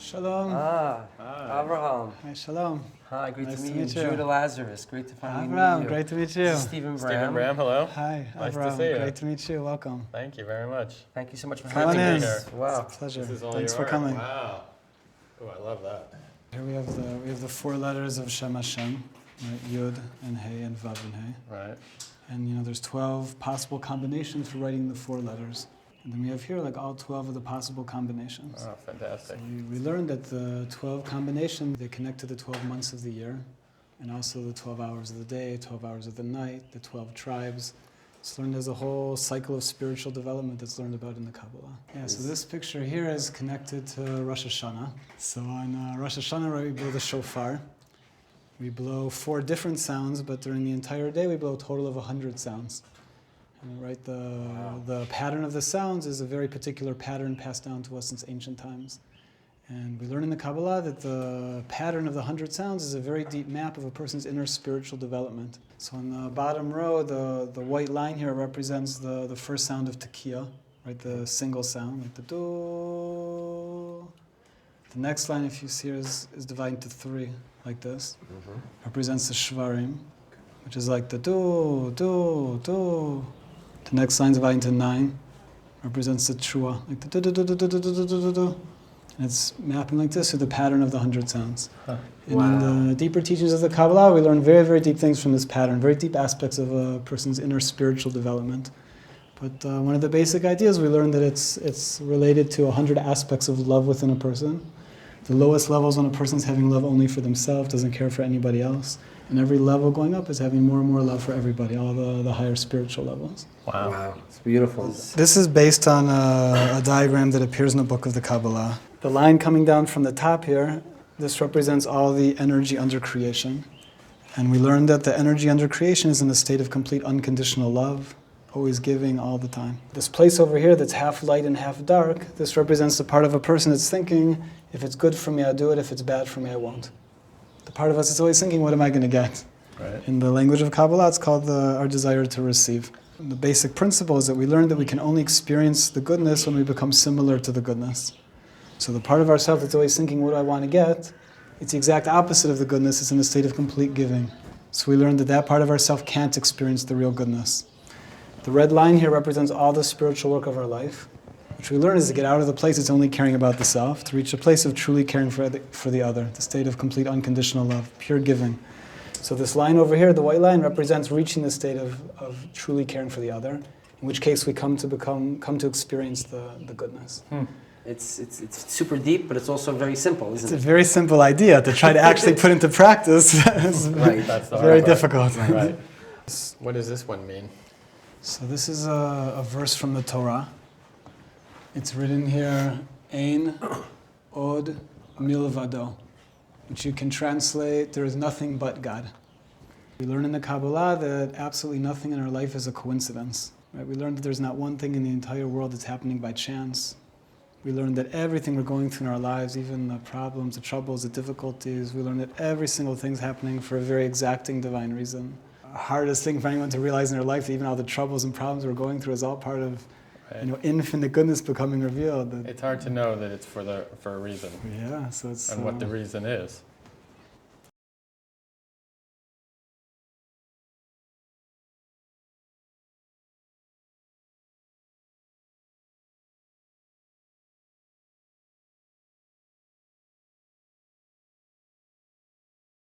Shalom. Hi. Avraham. Hi, Shalom. Hi, great Nice to to meet you. meet you. Judah Lazarus, great to finally Avraham, meet you. great to meet you. This is Steven Bram. Steven Bram, hello. Hi, Nice Avraham. to see you. Great to meet you. Welcome. Thank you very much. Thank you so much for Come on having in. us. Wow. It's a pleasure. This is all Thanks your for art. coming. Wow. Oh, I love that. Here we have the 4 letters of Shem Hashem, right? Yud and Hey and Vav and Hey. Right. And there's 12 possible combinations for writing the 4 letters. And then we have here all 12 of the possible combinations. Oh, fantastic. So we learned that the 12 combinations, they connect to the 12 months of the year, and also the 12 hours of the day, 12 hours of the night, the 12 tribes. It's learned as a whole cycle of spiritual development that's learned about in the Kabbalah. Yeah, so this picture here is connected to Rosh Hashanah. So on Rosh Hashanah, right, we blow the shofar. We blow 4 different sounds, but during the entire day we blow a total of 100 sounds. And, right, the pattern of the sounds is a very particular pattern passed down to us since ancient times. And we learn in the Kabbalah that the pattern of the 100 sounds is a very deep map of a person's inner spiritual development. So on the bottom row, the white line here represents the first sound of tekiah, right, the single sound, like the do. The next line, if you see, is divided into 3, like this. Represents the shvarim, which is like the do, do, do. The next line is divided into 9, represents the trua, like the do, do, do, do, do, do, do, do, do, do. And it's mapping like this to the pattern of the 100 sounds. Huh. And in the deeper teachings of the Kabbalah, we learn very, very deep things from this pattern, very deep aspects of a person's inner spiritual development. But one of the basic ideas, we learned that it's related to 100 aspects of love within a person. The lowest level is when a person's having love only for themselves, doesn't care for anybody else. And every level going up is having more and more love for everybody, all the higher spiritual levels. Wow. It's beautiful. This is based on a diagram that appears in the book of the Kabbalah. The line coming down from the top here, this represents all the energy under creation. And we learned that the energy under creation is in a state of complete unconditional love, always giving all the time. This place over here that's half light and half dark, this represents the part of a person that's thinking, if it's good for me, I'll do it. If it's bad for me, I won't. The part of us that's always thinking, what am I going to get? Right. In the language of Kabbalah, it's called our desire to receive. And the basic principle is that we learn that we can only experience the goodness when we become similar to the goodness. So the part of ourselves that's always thinking, what do I want to get? It's the exact opposite of the goodness. It's in a state of complete giving. So we learned that part of ourself can't experience the real goodness. The red line here represents all the spiritual work of our life, which we learn is to get out of the place it's only caring about the self, to reach a place of truly caring for the other, the state of complete unconditional love, pure giving. So this line over here, the white line, represents reaching the state of truly caring for the other, in which case we come to experience the goodness. It's super deep, but it's also very simple, isn't it? It's a very simple idea. To try to actually put into practice is Right. That's the very hard part. difficult. Right. What does this one mean? So this is a verse from the Torah. It's written here, Ein od milvado, which you can translate, there is nothing but God. We learn in the Kabbalah that absolutely nothing in our life is a coincidence. Right? We learn that there's not one thing in the entire world that's happening by chance. We learn that everything we're going through in our lives, even the problems, the troubles, the difficulties, we learn that every single thing's happening for a very exacting divine reason. The hardest thing for anyone to realize in their life, that even all the troubles and problems we're going through is all part of infinite goodness becoming revealed. It's hard to know that it's for a reason. Yeah, so it's... And what the reason is.